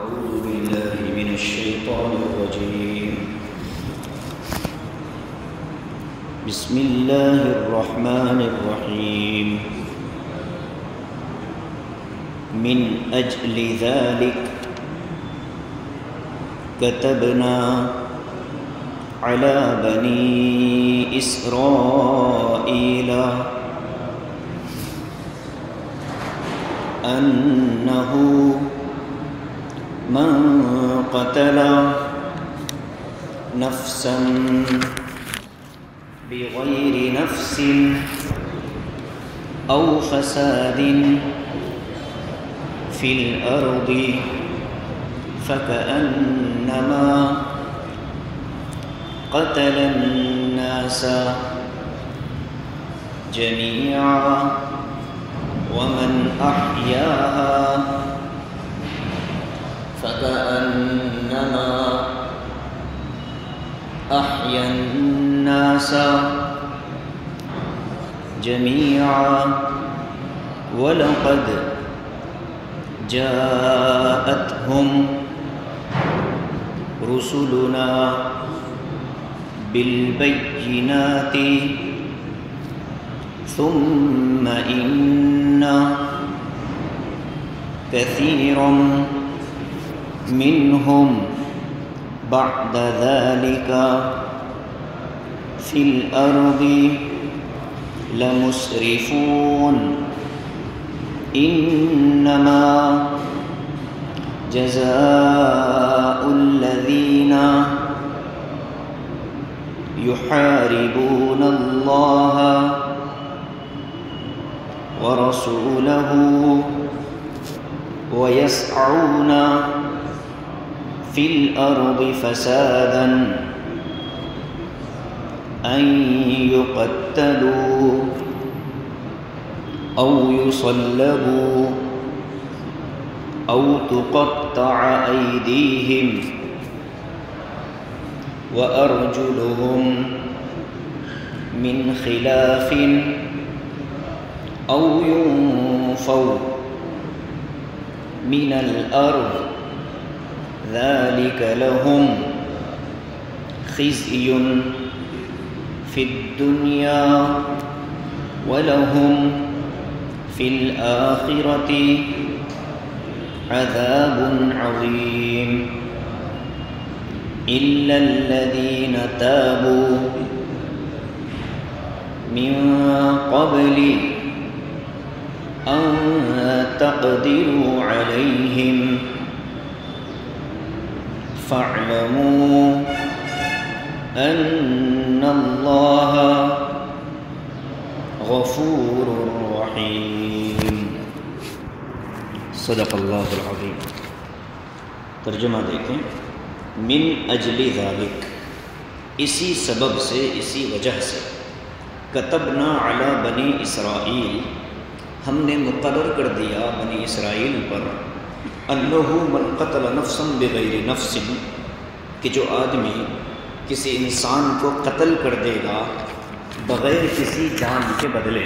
أعوذ بالله من الشيطان الرجيم. بسم الله الرحمن الرحيم. من أجل ذلك كتبنا على بني إسرائيل أنه من قتل نفسا بغير نفس أو فساد في الأرض فكأنما قتل الناس جميعا ومن أحياها فكأنما أحيا الناس جميعا ولقد جاءتهم رسلنا بالبينات ثم إن كثيرا منهم بعد ذلك في الأرض لمسرفون إنما جزاء الذين يحاربون الله ورسوله ويسعون في الأرض فسادا أن يقتلوا أو يصلبوا أو تقطع أيديهم وأرجلهم من خلاف أو ينفوا من الأرض ذلك لهم خزي في الدنيا ولهم في الآخرة عذاب عظيم إلا الذين تابوا من قبل أن تقدروا عليهم فاعلموا أن الله غفور رحیم. صدق اللہ العظیم. ترجمہ دیکھیں. من اجل ذالک، اسی سبب سے، اسی وجہ سے، کتبنا علی بنی اسرائیل، ہم نے مقرر کر دیا بنی اسرائیل پر، انہ من قتل نفسا بغیر نفس، کہ جو آدمی کسی انسان کو قتل کر دے گا بغیر کسی جان کے بدلے،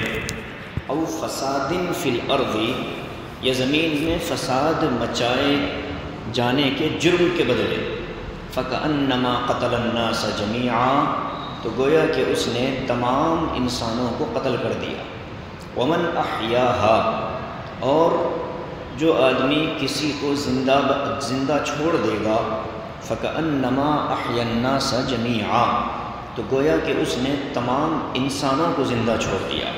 او فساد فی الارض، یا زمین میں فساد مچائے جانے کے جرم کے بدلے، فکأنما قتل الناس جمیعا، تو گویا کہ اس نے تمام انسانوں کو قتل کر دیا، ومن احیاہا، اور جو آدمی کسی کو زندہ چھوڑ دے گا، فکأنما احیا الناس جمیعا، تو گویا کہ اس نے تمام انسانوں کو زندہ چھوڑ دیا.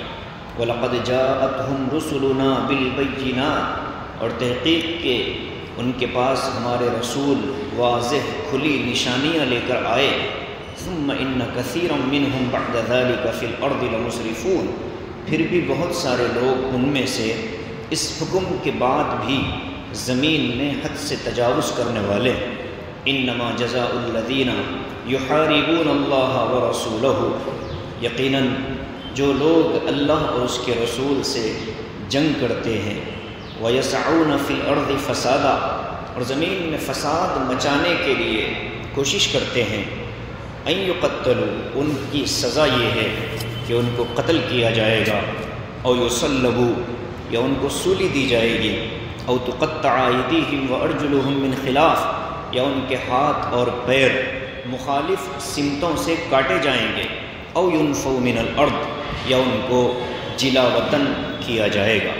وَلَقَدْ جَاءَتْهُمْ رُسُلُنَا بِالْبَيِّنَاتِ، اور تحقیق کہ ان کے پاس ہمارے رسول واضح کھلی نشانیاں لے کر آئے. ثُمَّ إِنَّ كَثِيرًا مِّنْهُمْ بَعْدَ ذَلِكَ فِي الْأَرْضِ لَمُسْرِفُونَ، پھر بھی بہت سارے لوگ ان میں سے اس حکم کے بعد بھی زمین میں حد سے تجاوز کرنے والے. انما جزاء الذین یحاربون اللہ ورسولہ، یقیناً جو لوگ اللہ اور اس کے رسول سے جنگ کرتے ہیں، وَيَسْعَوْنَ فِي الْأَرْضِ فَسَادًا، اور زمین میں فساد مچانے کے لیے کوشش کرتے ہیں، أَن يُقَتَّلُوا، ان کی سزا یہ ہے کہ ان کو قتل کیا جائے گا، اور يُصَلَّبُوا، یا ان کو سولی دی جائے گی، او تقطع ایدیہم وارجلہم من خلاف، یا ان کے ہاتھ اور پیر مخالف سمتوں سے کاٹے جائیں گے، او ینفوا من الارض، یا ان کو جلا وطن کیا جائے گا۔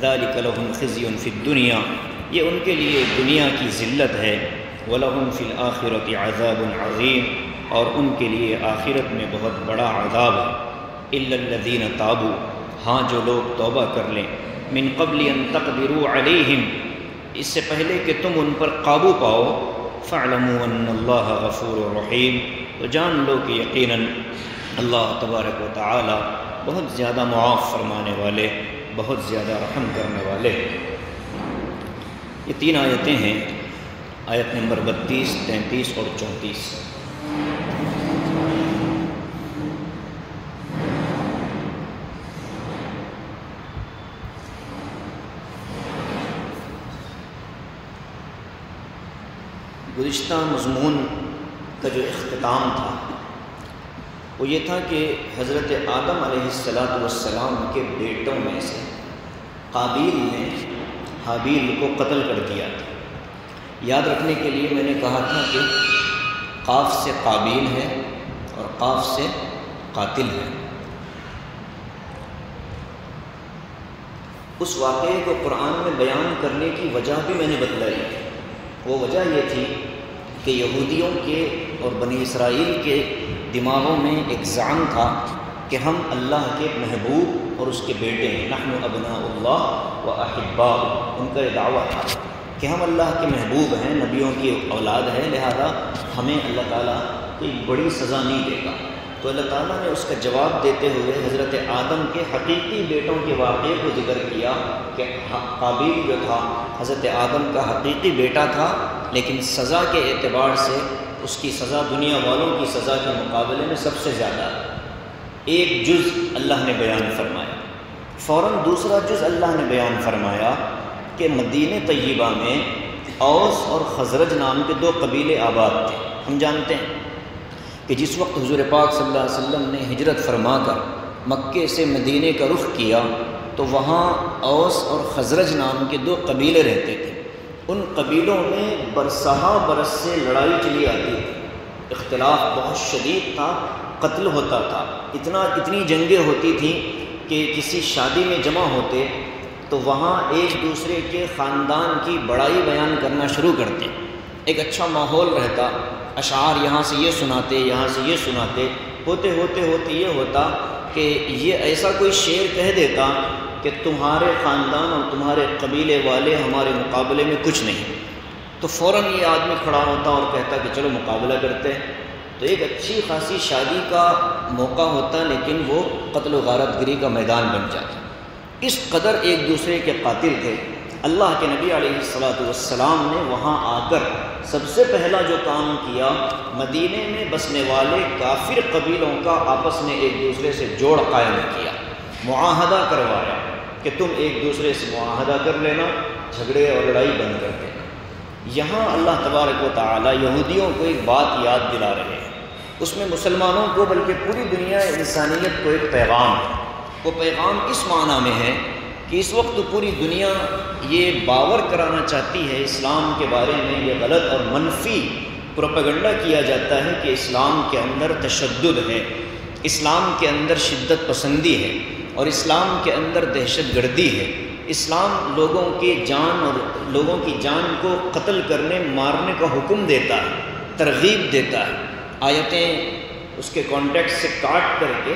ذالک لہم خزی فی الدنیا، یہ ان کے لیے دنیا کی ذلت ہے، وَلَهُمْ فِي الْآخِرَةِ عَذَابٌ عَظِيمٌ، اور ان کے لیے آخرت میں بہت بڑا عذاب ہے۔ إِلَّا الَّذِينَ تَابُوا، ہاں جو لوگ توبہ کر لیں، مِن قَبْلِ أَن تَقْدِرُوا عَلَيْهِمْ، اس سے پہلے کہ تم ان پر قابو پاؤ، فَاعْلَمُوا أَنَّ اللَّهَ غَفُورٌ رَحِيمٌ، تو جان لو کہ یقیناً اللہ تبارک و تعالی بہت زیادہ معاف فرمانے والے، بہت زیادہ رحم کرنے والے۔ یہ 3 آیتیں ہیں، آیت نمبر 32، 33 اور 34۔ گزشتہ مضمون کا جو اختتام تھا وہ یہ تھا کہ حضرت آدم علیہ السلام کے بیٹوں میں سے قابیل نے حابیل کو قتل کر دیا تھا۔ یاد رکھنے کے لیے میں نے کہا تھا کہ قاف سے قابیل ہے اور قاف سے قاتل ہے۔ اس واقعے کو قرآن میں بیان کرنے کی وجہ بھی میں نے بتلائی۔ وہ وجہ یہ تھی کہ یہودیوں کے اور بنی اسرائیل کے دماغوں میں ایک زعم تھا کہ ہم اللہ کے محبوب اور اس کے بیٹے ہیں، نحن ابناء اللہ و احباء، ان کا یہ دعویٰ تھا کہ ہم اللہ کے محبوب ہیں، نبیوں کی اولاد ہے، لہذا ہمیں اللہ تعالیٰ کوئی بڑی سزا نہیں دے گا۔ تو اللہ تعالیٰ نے اس کا جواب دیتے ہوئے حضرت آدم کے حقیقی بیٹوں کے واقعے کو ذکر کیا کہ قابیل جو تھا حضرت آدم کا حقیقی بیٹا تھا، لیکن سزا کے اعتبار سے اس کی سزا دنیا والوں کی سزا کے مقابلے میں سب سے زیادہ ایک جز اللہ نے بیان فرمایا۔ فوراً دوسرا جز اللہ نے بیان فرمایا کہ مدینہ طیبہ میں اوس اور خزرج نام کے 2 قبیلے آباد تھے۔ ہم جانتے ہیں کہ جس وقت حضور پاک صلی اللہ علیہ وسلم نے ہجرت فرما کر مکے سے مدینے کا رخ کیا تو وہاں اوس اور خزرج نام کے 2 قبیلے رہتے تھے۔ ان قبیلوں میں برسہا برس سے لڑائی چلی آتی تھی، اختلاف بہت شدید تھا، قتل ہوتا تھا، اتنی جنگیں ہوتی تھیں کہ کسی شادی میں جمع ہوتے تو وہاں ایک دوسرے کے خاندان کی بڑائی بیان کرنا شروع کرتے، ایک اچھا ماحول رہتا، اشعار یہاں سے یہ سناتے، یہاں سے یہ سناتے، ہوتے یہ ہوتا کہ یہ ایسا کوئی شعر کہہ دیتا کہ تمہارے خاندان اور تمہارے قبیلے والے ہمارے مقابلے میں کچھ نہیں، تو فوراً یہ آدمی کھڑا ہوتا اور کہتا کہ چلو مقابلہ کرتے ہیں۔ تو ایک اچھی خاصی شادی کا موقع ہوتا، لیکن وہ قتل و غارت گری کا میدان بن جاتا۔ اس قدر ایک دوسرے کے قاتل تھے۔ اللہ کے نبی علیہ السلام نے وہاں آ کر سب سے پہلا جو کام کیا، مدینے میں بسنے والے کافر قبیلوں کا آپس میں ایک دوسرے سے جوڑ قائم کیا، معاہدہ کروایا کہ تم ایک دوسرے سے معاہدہ کر لینا، جھگڑے اور لڑائی بند کر دینا۔ یہاں اللہ تبارک و تعالی یہودیوں کو ایک بات یاد دلا رہے ہیں، اس میں مسلمانوں کو بلکہ پوری دنیا انسانیت کو ایک پیغام ہے۔ وہ پیغام اس معنی میں ہے کہ اس وقت پوری دنیا یہ باور کرانا چاہتی ہے اسلام کے بارے میں، یہ غلط اور منفی پروپیگنڈا کیا جاتا ہے کہ اسلام کے اندر تشدد ہے، اسلام کے اندر شدت پسندی ہے، اور اسلام کے اندر دہشت گردی ہے۔ اسلام لوگوں کی جان کو قتل کرنے مارنے کا حکم دیتا ہے، ترغیب دیتا ہے۔ آیتیں اس کے کانٹیکسٹ سے کاٹ کر کے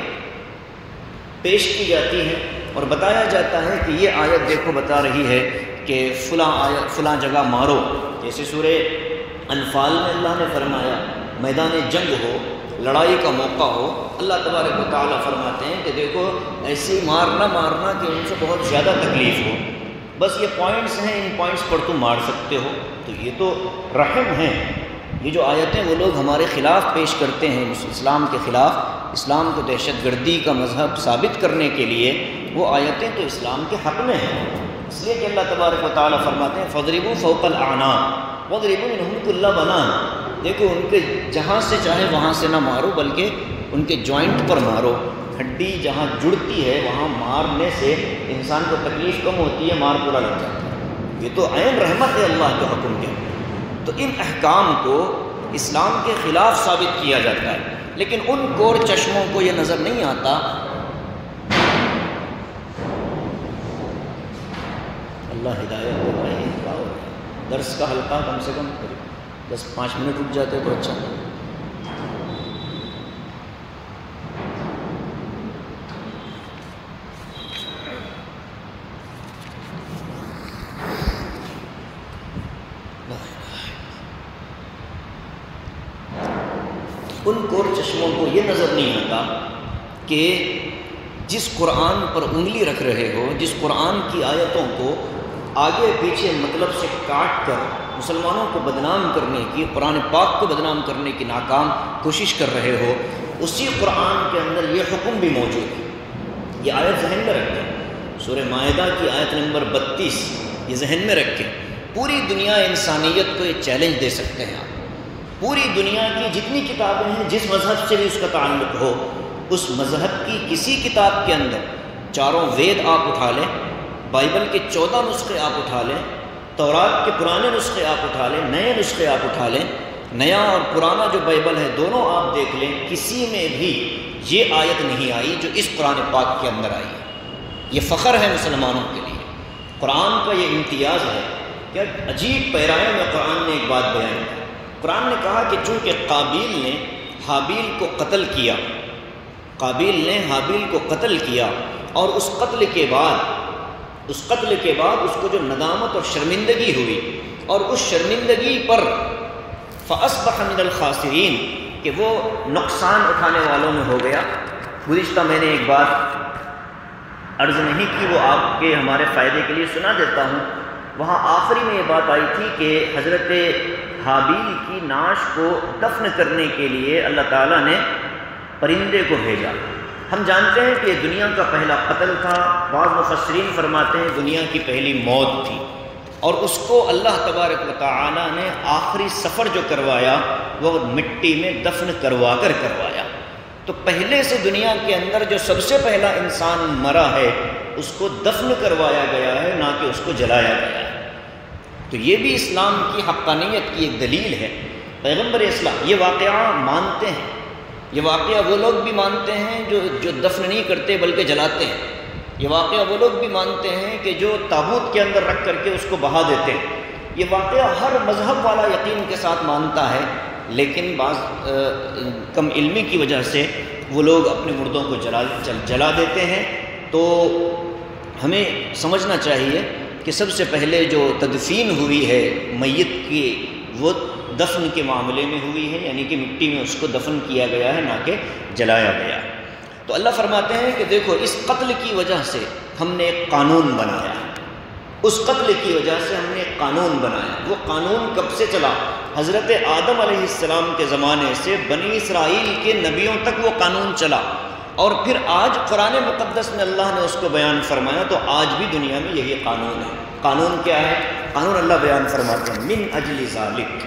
پیش کی جاتی ہیں اور بتایا جاتا ہے کہ یہ آیت دیکھو بتا رہی ہے کہ فلاں جگہ مارو، جیسے سورہ انفال میں اللہ نے فرمایا میدان جنگ ہو، لڑائی کا موقع ہو، اللہ تبارک و تعالیٰ فرماتے ہیں کہ دیکھو ایسی مارنا کہ ان سے بہت زیادہ تکلیف ہو، بس یہ پوائنٹس ہیں، ان پوائنٹس پر تم مار سکتے ہو۔ تو یہ تو رحم ہیں۔ یہ جو آیتیں وہ لوگ ہمارے خلاف پیش کرتے ہیں، اسلام کے خلاف، اسلام کو دہشت گردی کا مذہب ثابت کرنے کے لیے، وہ آیتیں تو اسلام کے حق میں ہیں، اس لیے کہ اللہ تبارک و تعالیٰ فرماتے ہیں فَاضْرِبُوا فَوْقَ الْأَعْنَاقِ وَاضْرِبُوا مِنْهُمْ كُلَّ بَنَانٍ۔ دیکھو ان کے جہاں سے چاہے وہاں سے نہ مارو، بلکہ ان کے جوائنٹ پر مارو، ہڈی جہاں جڑتی ہے وہاں مارنے سے انسان کو تکلیف کم ہوتی ہے، مار پورا لگ جاتا ہے۔ یہ تو عین رحمت ہے اللہ کے حکم کے. تو ان احکام کو اسلام کے خلاف ثابت کیا جاتا ہے، لیکن ان کور چشموں کو یہ نظر نہیں آتا. اللہ ہدایت دے بھائی. کیا ہو رہا ہے؟ درس کا حلقہ کم سے کم 10-5 منٹ رک جاتے تو اچھا. ان کور چشموں کو یہ نظر نہیں آتا کہ جس قرآن پر انگلی رکھ رہے ہو، جس قرآن کی آیتوں کو آگے پیچھے مطلب سے کاٹ کر مسلمانوں کو بدنام کرنے کی، قرآن پاک کو بدنام کرنے کی ناکام کوشش کر رہے ہو، اسی قرآن کے اندر یہ حکم بھی موجود ہے. یہ آیت ذہن میں رکھیں، سورہ مائدہ کی آیت نمبر 32، یہ ذہن میں رکھیں. پوری دنیا انسانیت کو یہ چیلنج دے سکتے ہیں آپ. پوری دنیا کی جتنی کتابیں ہیں، جس مذہب سے بھی اس کا تعلق ہو، اس مذہب کی کسی کتاب کے اندر 4 وید آپ اٹھا لیں، بائبل کے 14 نسخے آپ اٹھا لیں، تورات کے پرانے نسخے آپ اٹھا لیں، نئے نسخے آپ اٹھا لیں، نیا اور پرانا جو بائبل ہے دونوں آپ دیکھ لیں، کسی میں بھی یہ آیت نہیں آئی جو اس قرآن پاک کے اندر آئی ہے. یہ فخر ہے مسلمانوں کے لیے، قرآن کا یہ امتیاز ہے. کیا عجیب پیرائے میں قرآن نے ایک بات بیان کی. قرآن نے کہا کہ چونکہ قابیل نے حابیل کو قتل کیا، قابیل نے حابیل کو قتل کیا، اور اس قتل کے بعد اس کو جو ندامت اور شرمندگی ہوئی، اور اس شرمندگی پر فَأَصْبَحَ مِنَ الْخَاسِرِينَ کہ وہ نقصان اٹھانے والوں میں ہو گیا. گزشتہ میں نے ایک بات عرض نہیں کی، وہ آپ کے ہمارے فائدے کے لیے سنا دیتا ہوں. وہاں آخری میں یہ بات آئی تھی کہ حضرت حابیل کی نعش کو دفن کرنے کے لیے اللہ تعالیٰ نے پرندے کو بھیجا. ہم جانتے ہیں کہ یہ دنیا کا پہلا قتل تھا. بعض مفسرین فرماتے ہیں دنیا کی پہلی موت تھی، اور اس کو اللہ تبارک و تعالیٰ نے آخری سفر جو کروایا وہ مٹی میں دفن کروا کر کروایا. تو پہلے سے دنیا کے اندر جو سب سے پہلا انسان مرا ہے اس کو دفن کروایا گیا ہے، نہ کہ اس کو جلایا گیا ہے. تو یہ بھی اسلام کی حقانیت کی ایک دلیل ہے. پیغمبر اسلام یہ واقعہ مانتے ہیں. یہ واقعہ وہ لوگ بھی مانتے ہیں جو دفن نہیں کرتے بلکہ جلاتے ہیں. یہ واقعہ وہ لوگ بھی مانتے ہیں کہ جو تابوت کے اندر رکھ کر کے اس کو بہا دیتے ہیں. یہ واقعہ ہر مذہب والا یقین کے ساتھ مانتا ہے، لیکن بعض کم علمی کی وجہ سے وہ لوگ اپنے مردوں کو جلا دیتے ہیں. تو ہمیں سمجھنا چاہیے کہ سب سے پہلے جو تدفین ہوئی ہے میت کی، وہ دفن کے معاملے میں ہوئی ہے، یعنی کہ مٹی میں اس کو دفن کیا گیا ہے، نہ کہ جلایا گیا. تو اللہ فرماتے ہیں کہ دیکھو اس قتل کی وجہ سے ہم نے ایک قانون بنایا. اس قتل کی وجہ سے ہم نے ایک قانون بنایا. وہ قانون کب سے چلا؟ حضرت آدم علیہ السلام کے زمانے سے بنی اسرائیل کے نبیوں تک وہ قانون چلا، اور پھر آج قرآن مقدس میں اللہ نے اس کو بیان فرمایا. تو آج بھی دنیا میں یہی قانون ہے. قانون کیا ہے؟ قانون اللہ بیان فرماتے ہیں من اجل ذالک،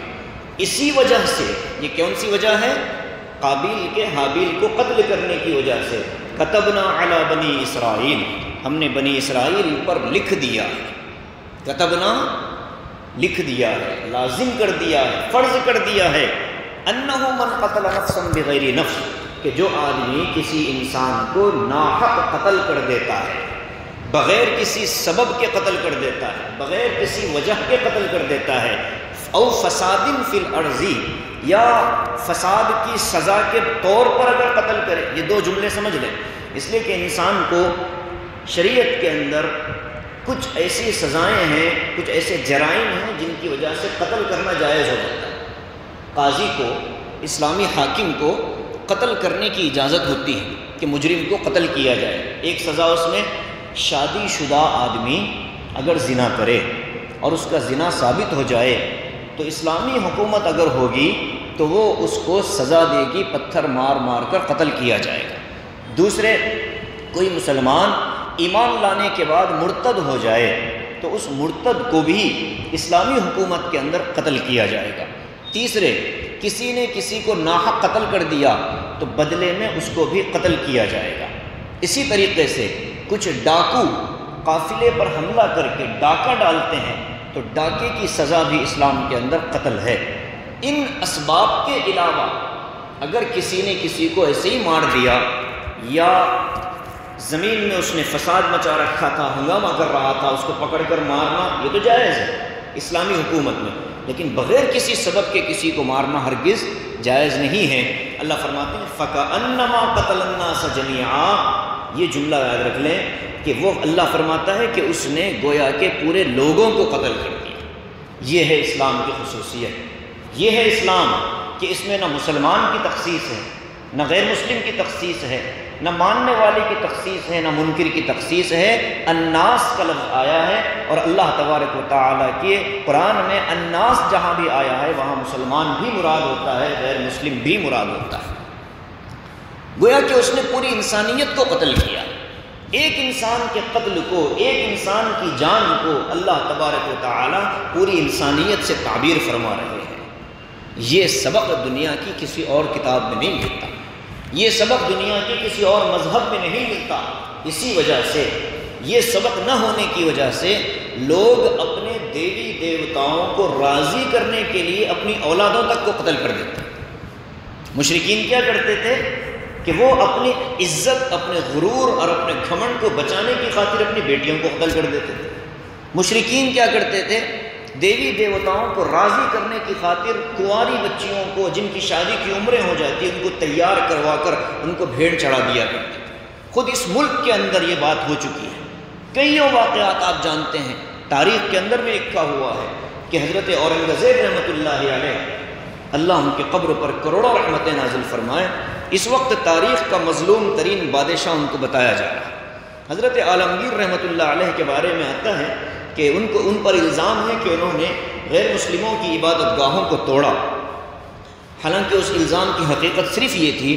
اسی وجہ سے. یہ کون سی وجہ ہے؟ قابیل کے حابیل کو قتل کرنے کی وجہ سے. کتبنا علی بنی اسرائیل، ہم نے بنی اسرائیل پر لکھ دیا ہے. کتبنا لکھ دیا ہے، لازم کر دیا ہے، فرض کر دیا ہے. انہ من قتل نفسا بغیر نفس، کہ جو آدمی کسی انسان کو ناحق قتل کر دیتا ہے، بغیر کسی سبب کے قتل کر دیتا ہے، بغیر کسی وجہ کے قتل کر دیتا ہے، او فساد فی الارض، یا فساد کی سزا کے طور پر اگر قتل کرے. یہ دو جملے سمجھ لیں، اس لیے کہ انسان کو شریعت کے اندر کچھ ایسی سزائیں ہیں، کچھ ایسے جرائم ہیں جن کی وجہ سے قتل کرنا جائز ہو جاتا ہے. قاضی کو، اسلامی حاکم کو قتل کرنے کی اجازت ہوتی ہے کہ مجرم کو قتل کیا جائے. ایک سزا اس میں، شادی شدہ آدمی اگر زنا کرے اور اس کا زنا ثابت ہو جائے تو اسلامی حکومت اگر ہوگی تو وہ اس کو سزا دے گی، پتھر مار مار کر قتل کیا جائے گا. دوسرے، کوئی مسلمان ایمان لانے کے بعد مرتد ہو جائے تو اس مرتد کو بھی اسلامی حکومت کے اندر قتل کیا جائے گا. تیسرے، کسی نے کسی کو ناحق قتل کر دیا تو بدلے میں اس کو بھی قتل کیا جائے گا. اسی طریقے سے کچھ ڈاکو قافلے پر حملہ کر کے ڈاکہ ڈالتے ہیں تو ڈاکے کی سزا بھی اسلام کے اندر قتل ہے۔ ان اسباب کے علاوہ اگر کسی نے کسی کو ایسے ہی مار دیا یا زمین میں اس نے فساد مچا رکھا تھا، ہنگامہ کر رہا تھا، اس کو پکڑ کر مارنا یہ تو جائز ہے اسلامی حکومت میں، لیکن بغیر کسی سبب کے کسی کو مارنا ہرگز جائز نہیں ہے۔ اللہ فرماتے ہیں فَكَأَنَّمَا قَتَلَ النَّاسَ جَمِيعًا، یہ جملہ یاد رکھ لیں کہ وہ اللہ فرماتا ہے کہ اس نے گویا کہ پورے لوگوں کو قتل کر دیا۔ یہ ہے اسلام کی خصوصیت، یہ ہے اسلام کہ اس میں نہ مسلمان کی تخصیص ہے، نہ غیر مسلم کی تخصیص ہے، نہ ماننے والے کی تخصیص ہے، نہ منکر کی تخصیص ہے۔ الناس کا لفظ آیا ہے اور اللہ تبارک و تعالیٰ کے قرآن میں الناس جہاں بھی آیا ہے وہاں مسلمان بھی مراد ہوتا ہے، غیر مسلم بھی مراد ہوتا ہے۔ گویا کہ اس نے پوری انسانیت کو قتل کیا۔ ایک انسان کے قتل کو، ایک انسان کی جان کو اللہ تبارک و تعالیٰ پوری انسانیت سے تعبیر فرما رہے ہیں۔ یہ سبق دنیا کی کسی اور کتاب میں نہیں ملتا، یہ سبق دنیا کے کسی اور مذہب میں نہیں ملتا۔ اسی وجہ سے، یہ سبق نہ ہونے کی وجہ سے لوگ اپنے دیوی دیوتاؤں کو راضی کرنے کے لیے اپنی اولادوں تک کو قتل کر دیتے ہیں۔ مشرکین کیا کرتے تھے کہ وہ اپنی عزت، اپنے غرور اور اپنے گھمنڈ کو بچانے کی خاطر اپنی بیٹیوں کو قتل کر دیتے تھے۔ مشرکین کیا کرتے تھے؟ دیوی دیوتاؤں کو راضی کرنے کی خاطر کنواری بچیوں کو جن کی شادی کی عمریں ہو جاتی ان کو تیار کروا کر ان کو بھیڑ چڑھا دیا کرتے تھے۔ خود اس ملک کے اندر یہ بات ہو چکی ہے، کئیوں واقعات آپ جانتے ہیں، تاریخ کے اندر میں لکھا ہوا ہے کہ حضرت اورنگزیب رحمۃ اللہ علیہ، اللہ ان کے قبر پر کروڑوں رحمتیں نازل فرمائے، اس وقت تاریخ کا مظلوم ترین بادشاہ ان کو بتایا جا رہا ہے۔ حضرت عالمگیر رحمۃ اللہ علیہ کے بارے میں آتا ہے کہ ان پر الزام ہے کہ انہوں نے غیر مسلموں کی عبادت گاہوں کو توڑا، حالانکہ اس الزام کی حقیقت صرف یہ تھی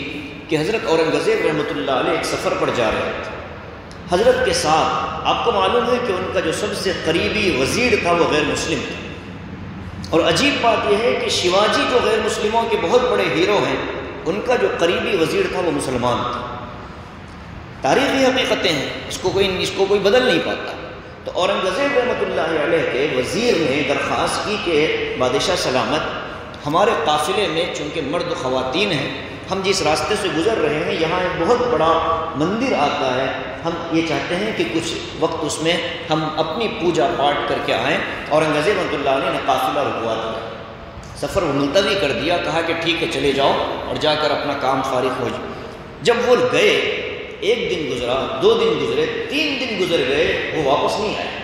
کہ حضرت اورنگزیب رحمۃ اللہ علیہ ایک سفر پر جا رہے تھے۔ حضرت کے ساتھ آپ کو معلوم ہے کہ ان کا جو سب سے قریبی وزیر تھا وہ غیر مسلم تھا، اور عجیب بات یہ ہے کہ شیواجی جو غیر مسلموں کے بہت بڑے ہیرو ہیں، ان کا جو قریبی وزیر تھا وہ مسلمان تھا۔ تاریخی حقیقتیں ہیں، اس کو کوئی بدل نہیں پاتا۔ تو اورنگزیب رحمۃ اللہ علیہ کے وزیر نے درخواست کی کہ بادشاہ سلامت، ہمارے قافلے میں چونکہ مرد و خواتین ہیں، ہم جس راستے سے گزر رہے ہیں یہاں ایک بہت بڑا مندر آتا ہے، ہم یہ چاہتے ہیں کہ کچھ وقت اس میں ہم اپنی پوجا پاٹ کر کے آئیں۔ اورنگزیب رحمۃ اللہ علیہ نے قافلہ رکوا دیا، سفر ملتوی کر دیا، کہا کہ ٹھیک ہے چلے جاؤ اور جا کر اپنا کام فارغ ہو جاؤ۔ جب وہ گئے، ایک دن گزرا، 2 دن گزرے، 3 دن گزر گئے، وہ واپس نہیں آئے۔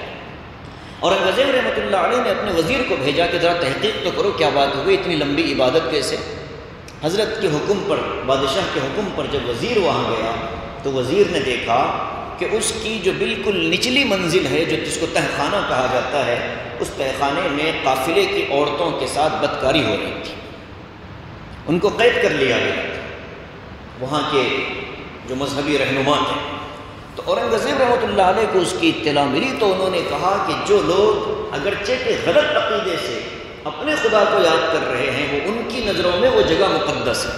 اورنگزیب رحمۃ اللہ علیہ نے اپنے وزیر کو بھیجا کہ ذرا تحقیق تو کرو کیا بات ہو گئی، اتنی لمبی عبادت کیسے؟ حضرت کے حکم پر، بادشاہ کے حکم پر جب وزیر وہاں گیا تو وزیر نے دیکھا کہ اس کی جو بالکل نچلی منزل ہے، جو جس کو تہخانہ کہا جاتا ہے، اس تہخانے میں قافلے کی عورتوں کے ساتھ بدکاری ہو رہی تھی۔ ان کو قید کر لیا گیا تھا وہاں کے جو مذہبی رہنما تھے۔ تو اورنگزیب رحمۃ اللہ علیہ کو اس کی اطلاع ملی تو انہوں نے کہا کہ جو لوگ اگرچہ کہ غلط عقیدے سے اپنے خدا کو یاد کر رہے ہیں، وہ ان کی نظروں میں وہ جگہ مقدس ہے،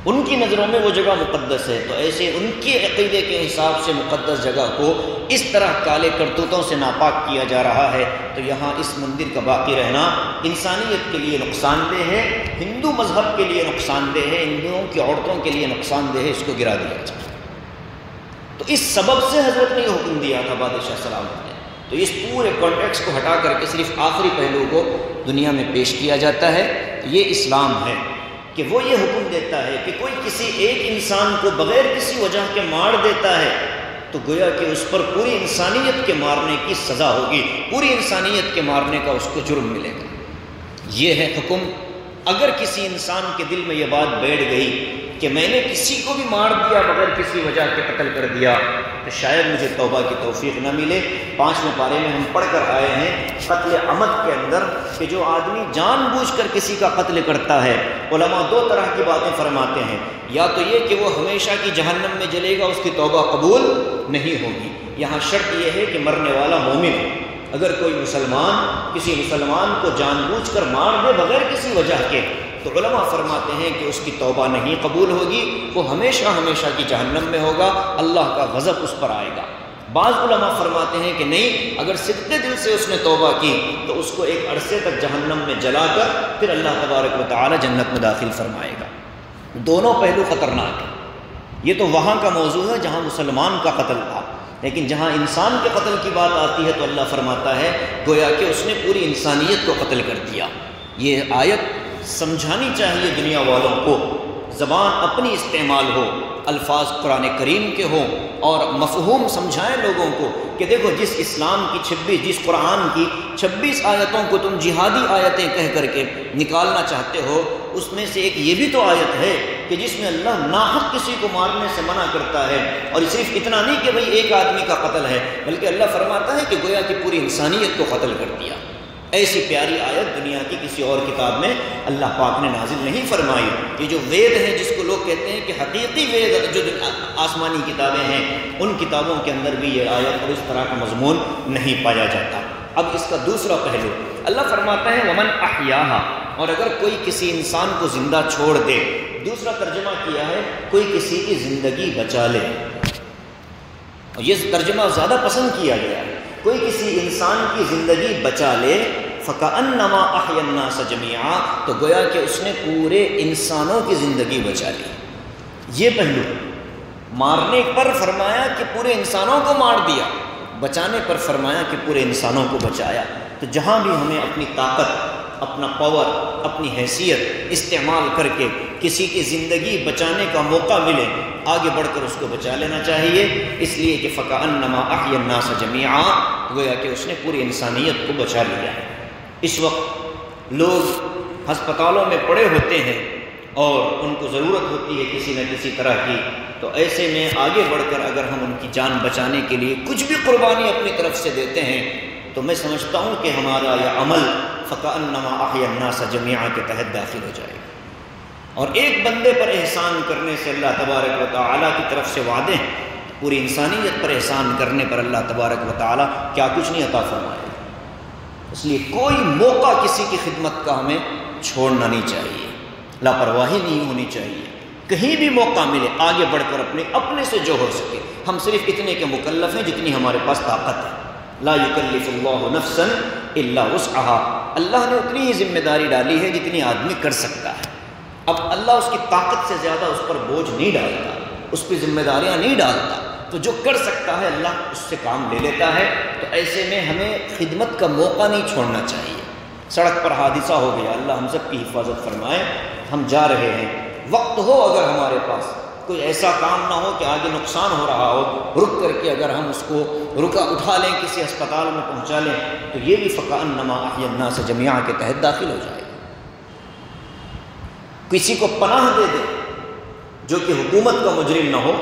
ان کی نظروں میں وہ جگہ مقدس ہے، تو ایسے ان کے عقیدے کے حساب سے مقدس جگہ کو اس طرح کالے کرتوتوں سے ناپاک کیا جا رہا ہے، تو یہاں اس مندر کا باقی رہنا انسانیت کے لیے نقصان دہ ہے، ہندو مذہب کے لیے نقصان دہ ہے، ہندوؤں کی عورتوں کے لیے نقصان دہ ہے، اس کو گرا دیا جائے۔ تو اس سبب سے حضرت نے یہ حکم دیا تھا بادشاہ سلامت نے۔ تو اس پورے کانٹیکس کو ہٹا کر کے صرف آخری پہلو کو دنیا میں پیش کیا جاتا ہے۔ یہ اسلام ہے کہ وہ یہ حکم دیتا ہے کہ کوئی کسی ایک انسان کو بغیر کسی وجہ کے مار دیتا ہے تو گویا کہ اس پر پوری انسانیت کے مارنے کی سزا ہوگی، پوری انسانیت کے مارنے کا اس کو جرم ملے گا۔ یہ ہے حکم۔ اگر کسی انسان کے دل میں یہ بات بیٹھ گئی کہ میں نے کسی کو بھی مار دیا بغیر کسی وجہ کے قتل کر دیا، تو شاید مجھے توبہ کی توفیق نہ ملے۔ 5ویں پارے میں ہم پڑھ کر آئے ہیں قتل عمد کے اندر کہ جو آدمی جان بوجھ کر کسی کا قتل کرتا ہے، علماء 2 طرح کی باتیں فرماتے ہیں، یا تو یہ کہ وہ ہمیشہ کی جہنم میں جلے گا، اس کی توبہ قبول نہیں ہوگی۔ یہاں شرط یہ ہے کہ مرنے والا مومن ہو۔ اگر کوئی مسلمان کسی مسلمان کو جان بوجھ کر مار دے بغیر کسی وجہ کے، تو علماء فرماتے ہیں کہ اس کی توبہ نہیں قبول ہوگی، وہ ہمیشہ ہمیشہ کی جہنم میں ہوگا، اللہ کا غضب اس پر آئے گا۔ بعض علماء فرماتے ہیں کہ نہیں، اگر صدقے دل سے اس نے توبہ کی تو اس کو ایک عرصے تک جہنم میں جلا کر پھر اللہ تبارک و تعالی جنت میں داخل فرمائے گا۔ دونوں پہلو خطرناک ہیں۔ یہ تو وہاں کا موضوع ہے جہاں مسلمان کا قتل تھا، لیکن جہاں انسان کے قتل کی بات آتی ہے تو اللہ فرماتا ہے گویا کہ اس نے پوری انسانیت کو قتل کر دیا۔ یہ آیت سمجھانی چاہیے دنیا والوں کو، زبان اپنی استعمال ہو، الفاظ قرآن کریم کے ہوں اور مفہوم سمجھائیں لوگوں کو کہ دیکھو جس اسلام کی جس قرآن کی 26 آیتوں کو تم جہادی آیتیں کہہ کر کے نکالنا چاہتے ہو، اس میں سے ایک یہ بھی تو آیت ہے کہ جس میں اللہ ناحق کسی کو مارنے سے منع کرتا ہے، اور صرف اتنا نہیں کہ بھئی ایک آدمی کا قتل ہے، بلکہ اللہ فرماتا ہے کہ گویا کہ پوری انسانیت کو قتل کر دیا۔ ایسی پیاری آیت دنیا کی کسی اور کتاب میں اللہ پاک نے نازل نہیں فرمائی۔ یہ جو وید ہے جس کو لوگ کہتے ہیں کہ حقیقی وید جو آسمانی کتابیں ہیں، ان کتابوں کے اندر بھی یہ آیت اور اس طرح کا مضمون نہیں پایا جاتا۔ اب اس کا دوسرا پہلو اللہ فرماتا ہے ومن احیاها، اور اگر کوئی کسی انسان کو زندہ چھوڑ دے، دوسرا ترجمہ کیا ہے کوئی کسی کی زندگی بچا لے، اور یہ ترجمہ زیادہ پسند کیا گیا ہے، کوئی کسی انسان کی زندگی بچا لے فَكَأَنَّمَا أَحْيَا النَّاسَ جَمِيعًا، تو گویا کہ اس نے پورے انسانوں کی زندگی بچا لی۔ یہ پہلو مارنے پر فرمایا کہ پورے انسانوں کو مار دیا، بچانے پر فرمایا کہ پورے انسانوں کو بچایا۔ تو جہاں بھی ہمیں اپنی طاقت، اپنا پاور، اپنی حیثیت استعمال کر کے کسی کی زندگی بچانے کا موقع ملے، آگے بڑھ کر اس کو بچا لینا چاہیے، اس لیے کہ فَكَأَنَّمَا أَحْيَا النَّاسَ جَمِيعًا، گویا کہ اس نے پوری انسانیت کو بچا لیا ہے۔ اس وقت لوگ ہسپتالوں میں پڑے ہوتے ہیں اور ان کو ضرورت ہوتی ہے کسی نہ کسی طرح کی، تو ایسے میں آگے بڑھ کر اگر ہم ان کی جان بچانے کے لیے کچھ بھی قربانی اپنی طرف سے دیتے ہیں تو میں سمجھتا ہوں کہ ہمارا یہ عمل فَكَأَنَّمَا أَحْيَا النَّاسَ جَمِيعًا کے تحت داخل ہو جائے گا۔ اور ایک بندے پر احسان کرنے سے اللہ تبارک و تعالیٰ کی طرف سے وعدے ہیں، پوری انسانیت پر احسان کرنے پر اللہ تبارک و تعالیٰ کیا کچھ نہیں عطا فرمائے۔ اس لیے کوئی موقع کسی کی خدمت کا ہمیں چھوڑنا نہیں چاہیے، لاپرواہی نہیں ہونی چاہیے، کہیں بھی موقع ملے آگے بڑھ کر اپنے سے جو ہو سکے۔ ہم صرف اتنے کے مکلف ہیں جتنی ہمارے پاس طاقت ہے، لا یکلف اللہ نفسا الا وسعها، اللہ نے اتنی ہی ذمہ داری ڈالی ہے جتنی آدمی کر سکتا ہے۔ اب اللہ اس کی طاقت سے زیادہ اس پر بوجھ نہیں ڈالتا، اس پہ ذمہ داریاں نہیں ڈالتا، تو جو کر سکتا ہے اللہ اس سے کام لے لیتا ہے۔ تو ایسے میں ہمیں خدمت کا موقع نہیں چھوڑنا چاہیے۔ سڑک پر حادثہ ہو گیا، اللہ ہم سب کی حفاظت فرمائے، ہم جا رہے ہیں، وقت ہو اگر ہمارے پاس کوئی ایسا کام نہ ہو کہ آگے نقصان ہو رہا ہو، رک کر کے اگر ہم اس کو اٹھا لیں، کسی ہسپتال میں پہنچا لیں، تو یہ بھی فَكَأَنَّمَا أَحْيَا النَّاسَ جَمِيعًا کے تحت داخل ہو جائے گا۔ کسی کو پناہ دے دیں جو کہ حکومت کا مجرم نہ ہو،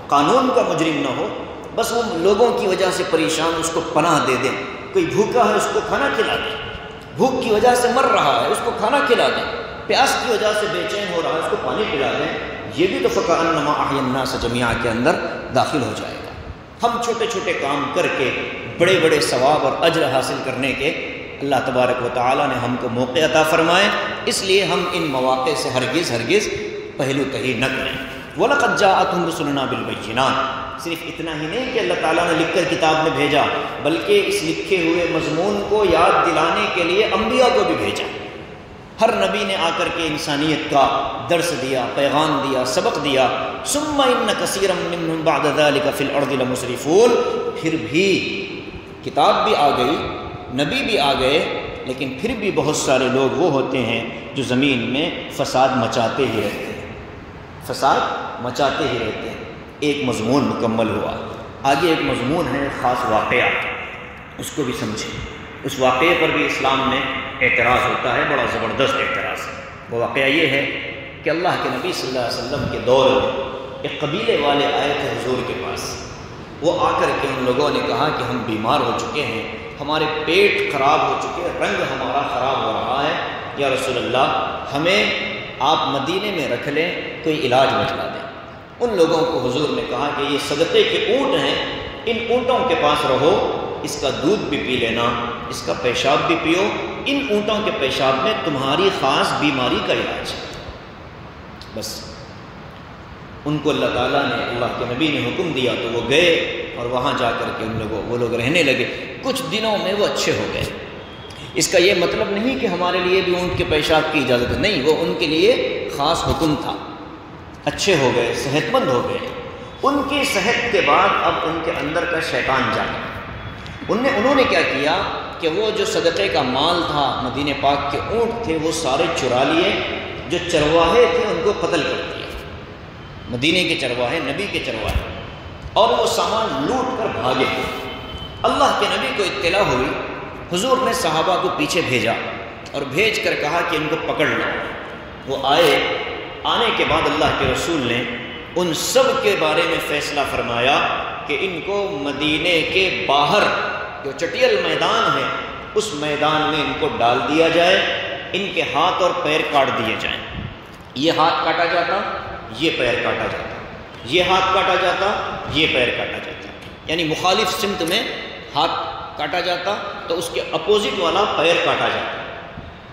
قانون کا مجرم نہ ہو، بس وہ لوگوں کی وجہ سے پریشان، اس کو پناہ دے دیں۔ کوئی بھوکا ہے اس کو کھانا کھلا دیں، بھوک کی وجہ سے مر رہا ہے اس کو کھانا کھلا دیں، پیاس کی وجہ سے بے چین ہو رہا ہے اس کو پانی پلا دیں، یہ بھی تو فَكَأَنَّمَا أَحْيَا النَّاسَ جَمِيعًا کے اندر داخل ہو جائے گا۔ ہم چھوٹے چھوٹے کام کر کے بڑے بڑے ثواب اور اجر حاصل کرنے کے اللہ تبارک و تعالیٰ نے ہم کو موقع عطا فرمائے، اس لیے ہم ان مواقع سے ہرگز پہلو تہی نہ کریں۔ وَلَقَدْ جَاءَتْهُمْ رُسُلُنَا بِالْبَيِّنَاتِ، صرف اتنا ہی نہیں کہ اللہ تعالیٰ نے لکھ کر کتاب میں بھیجا، بلکہ اس لکھے ہوئے مضمون کو یاد دلانے کے لیے انبیاء کو بھی بھیجا۔ ہر نبی نے آ کر کے انسانیت کا درس دیا، پیغام دیا، سبق دیا۔ ثُمَّ إِنَّ كَثِيرًا مِّنْهُمْ بَعْدَ ذَلِكَ فِي الْأَرْضِ لَمُسْرِفُونَ، پھر بھی کتاب بھی آ گئی، نبی بھی آ گئے، لیکن پھر بھی بہت سارے لوگ وہ ہوتے ہیں جو زمین میں فساد مچاتے ہی رہتے ہیں، فساد مچاتے ہی رہتے ہیں۔ ایک مضمون مکمل ہوا، آگے ایک مضمون ہے خاص واقعہ، اس کو بھی سمجھیں۔ اس واقعے پر بھی اسلام میں اعتراض ہوتا ہے، بڑا زبردست اعتراض ہے۔ وہ واقعہ یہ ہے کہ اللہ کے نبی صلی اللہ علیہ وسلم کے دور میں ایک قبیلے والے آئے تھے حضور کے پاس۔ وہ آ کر کے ان لوگوں نے کہا کہ ہم بیمار ہو چکے ہیں، ہمارے پیٹ خراب ہو چکے، رنگ ہمارا خراب ہو رہا ہے، یا رسول اللہ ہمیں آپ مدینے میں رکھ لیں، کوئی علاج بتلا دیں۔ ان لوگوں کو حضور نے کہا کہ یہ صدقے کے اونٹ ہیں، ان اونٹوں کے پاس رہو، اس کا دودھ بھی پی لینا، اس کا پیشاب بھی پیو، ان اونٹوں کے پیشاب میں تمہاری خاص بیماری کا علاج ہے۔ بس ان کو اللہ تعالیٰ نے، اللہ کے نبی نے حکم دیا تو وہ گئے اور وہاں جا کر کے وہ لوگ رہنے لگے۔ کچھ دنوں میں وہ اچھے ہو گئے۔ اس کا یہ مطلب نہیں کہ ہمارے لیے بھی اونٹ کے پیشاب کی اجازت ہے، نہیں، وہ ان کے لیے خاص حکم تھا۔ اچھے ہو گئے، صحت مند ہو گئے۔ ان کی صحت کے بعد اب ان کے اندر کا شیطان جاگا۔ انہوں نے کیا کیا کہ وہ جو صدقے کا مال تھا، مدینہ پاک کے اونٹ تھے، وہ سارے چرا لیے۔ جو چرواہے تھے ان کو قتل کر دیا، مدینے کے چرواہے، نبی کے چرواہے، اور وہ سامان لوٹ کر بھاگے۔ اللہ کے نبی کو اطلاع ہوئی، حضور نے صحابہ کو پیچھے بھیجا اور بھیج کر کہا کہ ان کو پکڑ لو۔ وہ آئے، آنے کے بعد اللہ کے رسول نے ان سب کے بارے میں فیصلہ فرمایا کہ ان کو مدینے کے باہر جو چٹیل میدان ہے اس میدان میں ان کو ڈال دیا جائے، ان کے ہاتھ اور پیر کاٹ دیے جائیں۔ یہ ہاتھ کاٹا جاتا، یہ پیر کاٹا جاتا، یہ ہاتھ کاٹا جاتا، یہ پیر کاٹا جاتا، یعنی مخالف سمت میں ہاتھ کاٹا جاتا تو اس کے اپوزٹ والا پیر کاٹا جاتا،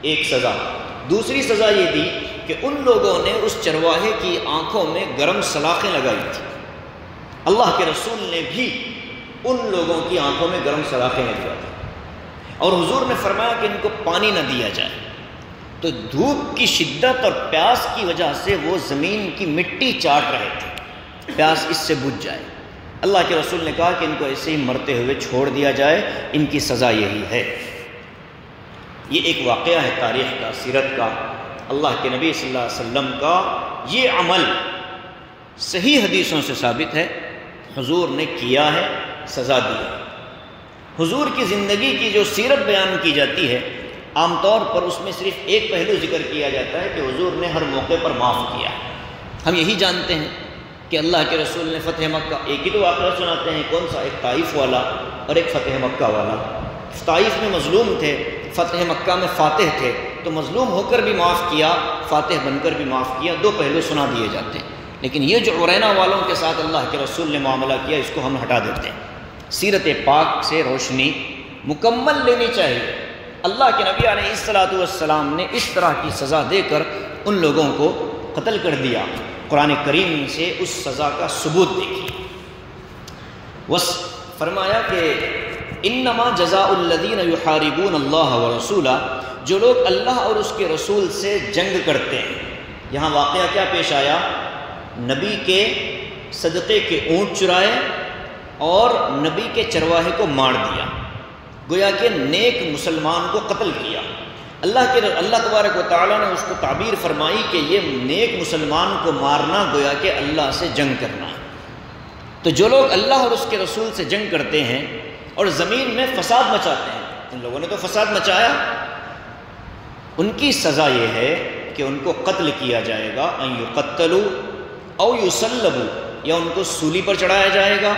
ایک سزا۔ دوسری سزا یہ دی کہ ان لوگوں نے اس چرواہے کی آنکھوں میں گرم سلاخیں لگائی تھی۔ اللہ کے رسول نے بھی ان لوگوں کی آنکھوں میں گرم سلاخیں لگائی تھی، اور حضور نے فرمایا کہ ان کو پانی نہ دیا جائے۔ تو دھوپ کی شدت اور پیاس کی وجہ سے وہ زمین کی مٹی چاٹ رہے تھے، پیاس اس سے بجھ جائے۔ اللہ کے رسول نے کہا کہ ان کو ایسے ہی مرتے ہوئے چھوڑ دیا جائے، ان کی سزا یہی ہے۔ یہ ایک واقعہ ہے تاریخ کا، سیرت کا، اللہ کے نبی صلی اللہ علیہ وسلم کا یہ عمل صحیح حدیثوں سے ثابت ہے، حضور نے کیا ہے، سزا دی ہے۔ حضور کی زندگی کی جو سیرت بیان کی جاتی ہے، عام طور پر اس میں صرف ایک پہلو ذکر کیا جاتا ہے کہ حضور نے ہر موقع پر معاف کیا۔ ہم یہی جانتے ہیں کہ اللہ کے رسول نے فتح مکہ، ایک ہی تو واقعہ سناتے ہیں، کون سا؟ ایک طائف والا اور ایک فتح مکہ والا۔ طائف میں مظلوم تھے، فتح مکہ میں فاتح تھے، تو مظلوم ہو کر بھی معاف کیا، فاتح بن کر بھی معاف کیا، دو پہلو سنا دیے جاتے ہیں۔ لیکن یہ جو عرینہ والوں کے ساتھ اللہ کے رسول نے معاملہ کیا، اس کو ہم ہٹا دیتے ہیں۔ سیرت پاک سے روشنی مکمل لینی چاہیے۔ اللہ کے نبی علیہ الصلوۃ والسلام نے اس طرح کی سزا دے کر ان لوگوں کو قتل کر دیا۔ قرآن کریم سے اس سزا کا ثبوت دیکھیے۔ فرمایا کہ انما جزاء الذین یحاربون اللہ ورسولہ، جو لوگ اللہ اور اس کے رسول سے جنگ کرتے ہیں۔ یہاں واقعہ کیا پیش آیا؟ نبی کے صدقے کے اونٹ چرائے اور نبی کے چرواہے کو مار دیا، گویا کہ نیک مسلمان کو قتل کیا۔ اللہ تبارک و تعالیٰ نے اس کو تعبیر فرمائی کہ یہ نیک مسلمان کو مارنا گویا کہ اللہ سے جنگ کرنا ہے۔ تو جو لوگ اللہ اور اس کے رسول سے جنگ کرتے ہیں اور زمین میں فساد مچاتے ہیں، ان لوگوں نے تو فساد مچایا، ان کی سزا یہ ہے کہ ان کو قتل کیا جائے گا، ان یقتلوا او یصلبوا، یا ان کو سولی پر چڑھایا جائے گا،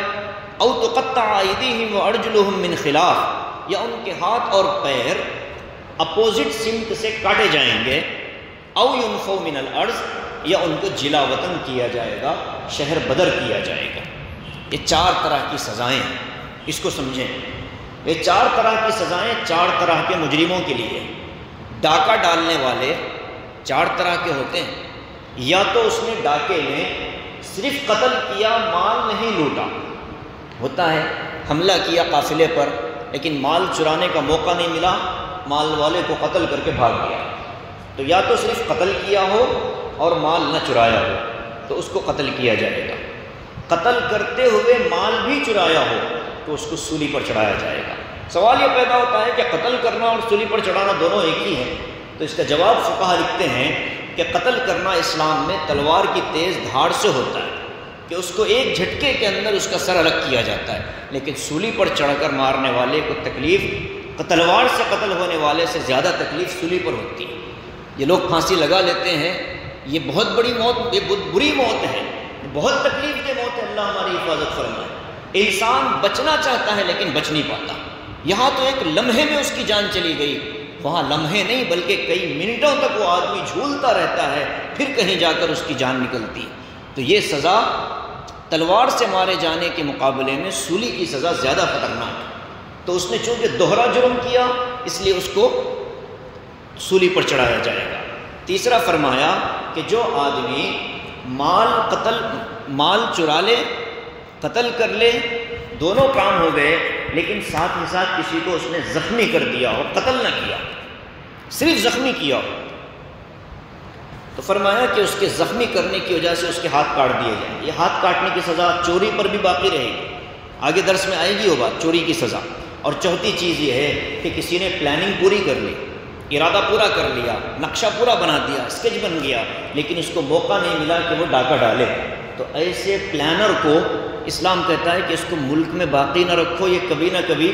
او تقطع ایدیہم وارجلہم من خلاف، یا ان کے ہاتھ اور پیر اپوزٹ سمت سے کاٹے جائیں گے، او ینفوا من الارض، یا ان کو جلا وطن کیا جائے گا، شہر بدر کیا جائے گا۔ یہ چار طرح کی سزائیں ہیں، اس کو سمجھیں۔ یہ چار طرح کی سزائیں چار طرح کے مجرموں کے لیے۔ ڈاکہ ڈالنے والے چار طرح کے ہوتے ہیں، یا تو اس نے ڈاکے میں صرف قتل کیا، مال نہیں لوٹا، ہوتا ہے حملہ کیا قافلے پر لیکن مال چرانے کا موقع نہیں ملا، مال والے کو قتل کر کے بھاگ گیا، تو یا تو صرف قتل کیا ہو اور مال نہ چرایا ہو تو اس کو قتل کیا جائے گا، قتل کرتے ہوئے مال بھی چرایا ہو تو اس کو سولی پر چڑھایا جائے گا۔ سوال یہ پیدا ہوتا ہے کہ قتل کرنا اور سولی پر چڑھانا دونوں ایک ہی ہیں، تو اس کا جواب فقہا لکھتے ہیں کہ قتل کرنا اسلام میں تلوار کی تیز دھاڑ سے ہوتا ہے کہ اس کو ایک جھٹکے کے اندر اس کا سر الگ کیا جاتا ہے، لیکن سولی پر چڑھ کر مارنے والے کو تکلیف تلوار سے قتل ہونے والے سے زیادہ تکلیف سولی پر ہوتی ہے۔ یہ لوگ پھانسی لگا لیتے ہیں، یہ بہت بڑی موت، یہ بہت بری موت ہے، بہت تکلیف دہ موت ہے، اللہ ہماری حفاظت فرمائے۔ انسان بچنا چاہتا ہے لیکن بچ نہیں پاتا، یہاں تو ایک لمحے میں اس کی جان چلی گئی، وہاں لمحے نہیں بلکہ کئی منٹوں تک وہ آدمی جھولتا رہتا ہے، پھر کہیں جا کر اس کی جان نکلتی ہے۔ تو یہ سزا تلوار سے مارے جانے کے مقابلے میں سولی کی سزا زیادہ خطرناک ہے، تو اس نے چونکہ دوہرا جرم کیا اس لیے اس کو سولی پر چڑھایا جائے گا۔ تیسرا فرمایا کہ جو آدمی مال چرا لے، قتل کر لے دونوں کام ہو گئے، لیکن ساتھ ہی ساتھ کسی کو اس نے زخمی کر دیا اور قتل نہ کیا، صرف زخمی کیا، تو فرمایا کہ اس کے زخمی کرنے کی وجہ سے اس کے ہاتھ کاٹ دیے جائیں۔ یہ ہاتھ کاٹنے کی سزا چوری پر بھی باقی رہے گی، آگے درس میں آئے گی وہ بات، چوری کی سزا۔ اور چوتھی چیز یہ ہے کہ کسی نے پلاننگ پوری کر لی، ارادہ پورا کر لیا، نقشہ پورا بنا دیا، اسکیچ بن گیا، لیکن اس کو موقع نہیں ملا کہ وہ ڈاکہ ڈالے، تو ایسے پلانر کو اسلام کہتا ہے کہ اس کو ملک میں باقی نہ رکھو، یہ کبھی نہ کبھی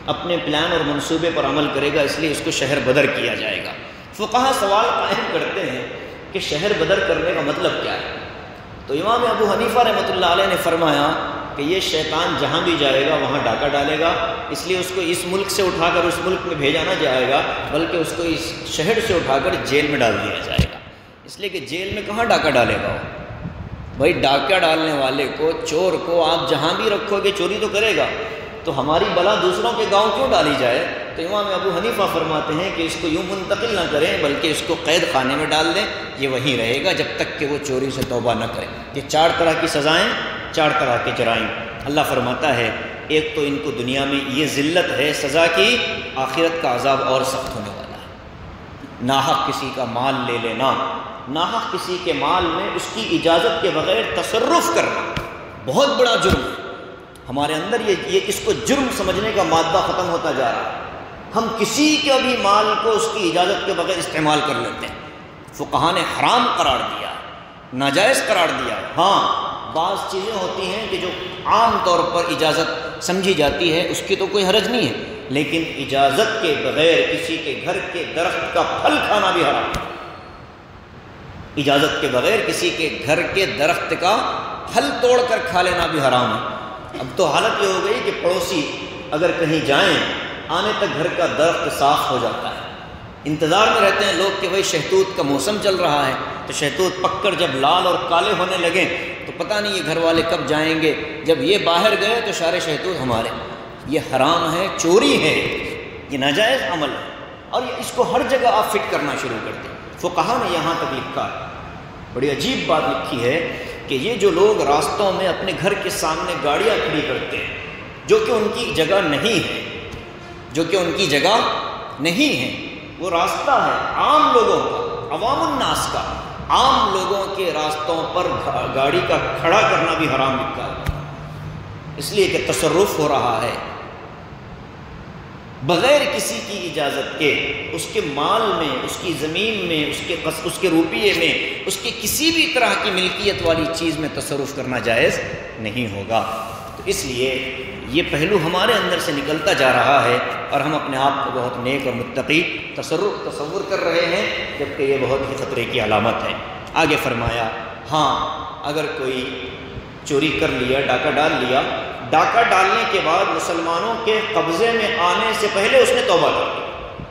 اپنے پلان اور منصوبے پر عمل کرے گا، اس لیے اس کو شہر بدر کیا جائے گا۔ فقہا سوال قائم کرتے ہیں کہ شہر بدر کرنے کا مطلب کیا ہے؟ تو امام ابو حنیفہ رحمۃ اللہ علیہ نے فرمایا کہ یہ شیطان جہاں بھی جائے گا وہاں ڈاکہ ڈالے گا، اس لیے اس کو اس ملک سے اٹھا کر اس ملک میں بھیجا نہ جائے گا، بلکہ اس کو اس شہر سے اٹھا کر جیل میں ڈال دیا جائے گا، اس لیے کہ جیل میں کہاں ڈاکہ ڈالے گا وہ؟ بھائی ڈاکہ ڈالنے والے کو، چور کو آپ جہاں بھی رکھو گے چوری تو کرے گا، تو ہماری بلا دوسروں کے گاؤں کیوں ڈالی جائے؟ تو امام ابو حنیفہ فرماتے ہیں کہ اس کو یوں منتقل نہ کریں، بلکہ اس کو قید خانے میں ڈال دیں، یہ وہیں رہے گا جب تک کہ وہ چوری سے توبہ نہ کرے۔ یہ 4 طرح کی سزائیں، 4 طرح کے جرائم۔ اللہ فرماتا ہے ایک تو ان کو دنیا میں یہ ذلت ہے سزا کی، آخرت کا عذاب اور سخت ہونے والا ہے۔ ناحق کسی کا مال لے لینا، ناحق کسی کے مال میں اس کی اجازت کے بغیر تصرف کرنا بہت بڑا جرم ہے۔ ہمارے اندر یہ اس کو جرم سمجھنے کا مادہ ختم ہوتا جا رہا ہے، ہم کسی کے بھی مال کو اس کی اجازت کے بغیر استعمال کر لیتے ہیں۔ فقہا نے حرام قرار دیا ہے، ناجائز قرار دیا ہے۔ ہاں بعض چیزیں ہوتی ہیں کہ جو عام طور پر اجازت سمجھی جاتی ہے، اس کی تو کوئی حرج نہیں ہے، لیکن اجازت کے بغیر کسی کے گھر کے درخت کا پھل کھانا بھی حرام ہے۔ اجازت کے بغیر کسی کے گھر کے درخت کا پھل توڑ کر کھا لینا بھی حرام ہے۔ اب تو حالت یہ ہو گئی کہ پڑوسی اگر کہیں جائیں، آنے تک گھر کا درخت صاف ہو جاتا ہے، انتظار میں رہتے ہیں لوگ کہ بھائی شہتوت کا موسم چل رہا ہے، تو شہتوت پک کر جب لال اور کالے ہونے لگیں تو پتہ نہیں یہ گھر والے کب جائیں گے، جب یہ باہر گئے تو سارے شہتوت ہمارے۔ یہ حرام ہے، چوری ہے، یہ ناجائز عمل ہے، اور اس کو ہر جگہ آپ فٹ کرنا شروع کر دیں۔ فقہا نے یہاں تک لکھا ہے، بڑی عجیب بات لکھی ہے کہ یہ جو لوگ راستوں میں اپنے گھر کے سامنے گاڑیاں کھڑی کرتے ہیں جو کہ ان کی جگہ نہیں ہے، جو کہ ان کی جگہ نہیں ہے، وہ راستہ ہے عام لوگوں کا، عوام الناس کا، عام لوگوں کے راستوں پر گاڑی کا کھڑا کرنا بھی حرام لکھا ہے، اس لیے کہ تصرف ہو رہا ہے بغیر کسی کی اجازت کے، اس کے مال میں، اس کی زمین میں، اس کے روپیے میں، اس کے کسی بھی طرح کی ملکیت والی چیز میں تصرف کرنا جائز نہیں ہوگا۔ تو اس لیے یہ پہلو ہمارے اندر سے نکلتا جا رہا ہے، اور ہم اپنے آپ کو بہت نیک اور متقی تصور کر رہے ہیں، جبکہ یہ بہت ہی خطرے کی علامت ہے۔ آگے فرمایا ہاں اگر کوئی چوری کر لیا، ڈاکہ ڈال لیا، ڈاکہ ڈالنے کے بعد مسلمانوں کے قبضے میں آنے سے پہلے اس نے توبہ کر لی،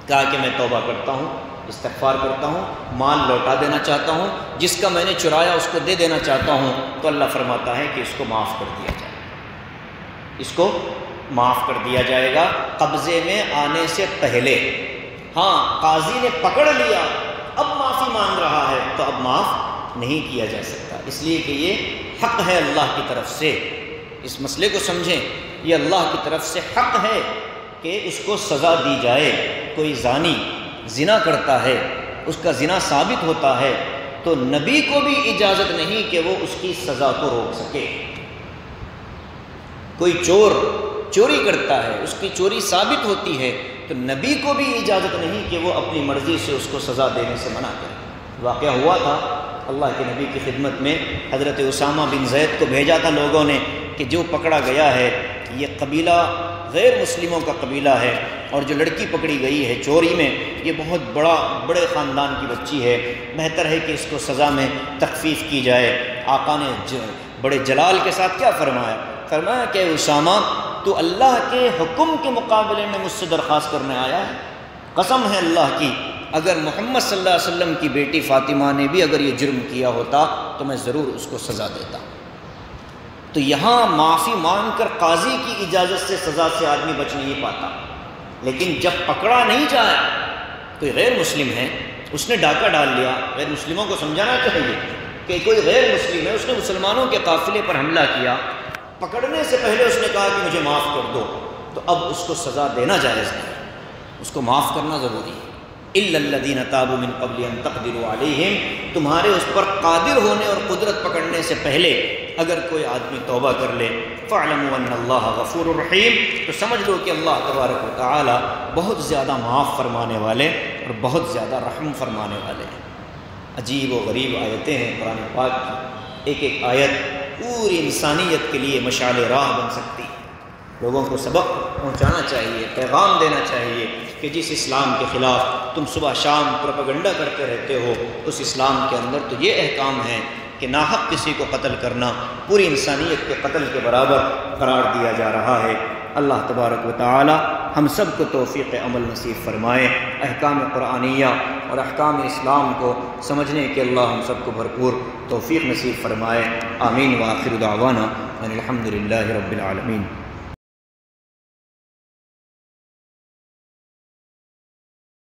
کہا کہ میں توبہ کرتا ہوں، استغفار کرتا ہوں، مال لوٹا دینا چاہتا ہوں، جس کا میں نے چرایا اس کو دے دینا چاہتا ہوں، تو اللہ فرماتا ہے کہ اس کو معاف کر دیا جائے، اس کو معاف کر دیا جائے گا قبضے میں آنے سے پہلے۔ ہاں قاضی نے پکڑ لیا، اب معافی مانگ رہا ہے، تو اب معاف نہیں کیا جا سکتا، اس لیے کہ یہ حق ہے اللہ کی طرف سے۔ اس مسئلے کو سمجھیں، یہ اللہ کی طرف سے حق ہے کہ اس کو سزا دی جائے۔ کوئی زانی زنا کرتا ہے، اس کا زنا ثابت ہوتا ہے، تو نبی کو بھی اجازت نہیں کہ وہ اس کی سزا کو روک سکے۔ کوئی چور چوری کرتا ہے، اس کی چوری ثابت ہوتی ہے، تو نبی کو بھی اجازت نہیں کہ وہ اپنی مرضی سے اس کو سزا دینے سے منع کرے۔ واقعہ ہوا تھا اللہ کے نبی کی خدمت میں، حضرت اسامہ بن زید کو بھیجا تھا لوگوں نے کہ جو پکڑا گیا ہے یہ قبیلہ غیر مسلموں کا قبیلہ ہے، اور جو لڑکی پکڑی گئی ہے چوری میں یہ بہت بڑے خاندان کی بچی ہے، بہتر ہے کہ اس کو سزا میں تخفیف کی جائے۔ آقا نے بڑے جلال کے ساتھ کیا فرمایا؟ فرمایا کہ اسامہ تو اللہ کے حکم کے مقابلے میں مجھ سے درخواست کرنے آیا ہے؟ قسم ہے اللہ کی، اگر محمد صلی اللہ علیہ وسلم کی بیٹی فاطمہ نے بھی اگر یہ جرم کیا ہوتا تو میں ضرور اس کو سزا دیتا۔ تو یہاں معافی مانگ کر قاضی کی اجازت سے سزا سے آدمی بچ نہیں پاتا، لیکن جب پکڑا نہیں جائے، کوئی غیر مسلم ہے، اس نے ڈاکہ ڈال لیا، غیر مسلموں کو سمجھانا چاہیے کہ کوئی غیر مسلم ہے، اس نے مسلمانوں کے قافلے پر حملہ کیا، پکڑنے سے پہلے اس نے کہا کہ مجھے معاف کر دو، تو اب اس کو سزا دینا جائز نہیں، اس کو معاف کرنا ضروری ہے۔ الا الذین تابوا من قبل ان تقدروا علیہم، تمہارے اس پر قادر ہونے اور قدرت پکڑنے سے پہلے اگر کوئی آدمی توبہ کر لے، فاعلموا ان اللہ غفور رحیم، تو سمجھ لو کہ اللہ تبارک و تعالی بہت زیادہ معاف فرمانے والے اور بہت زیادہ رحم فرمانے والے ہیں۔ عجیب و غریب آیتیں ہیں قرآن پاک کی، ایک ایک آیت پوری انسانیت کے لیے مشعل راہ بن سکتی ہے۔ لوگوں کو سبق پہنچانا چاہیے، پیغام دینا چاہیے کہ جس اسلام کے خلاف تم صبح شام پروپیگنڈا کرتے رہتے ہو، اس اسلام کے اندر تو یہ احکام ہے کہ ناحق کسی کو قتل کرنا پوری انسانیت کے قتل کے برابر قرار دیا جا رہا ہے۔ اللہ تبارک و تعالی ہم سب کو توفیق عمل نصیب فرمائے، احکام قرآنیہ اور احکام اسلام کو سمجھنے کے اللہ ہم سب کو بھرپور توفیق نصیب فرمائے۔ آمین وآخر دعوانا ان الحمد للہ رب العالمین۔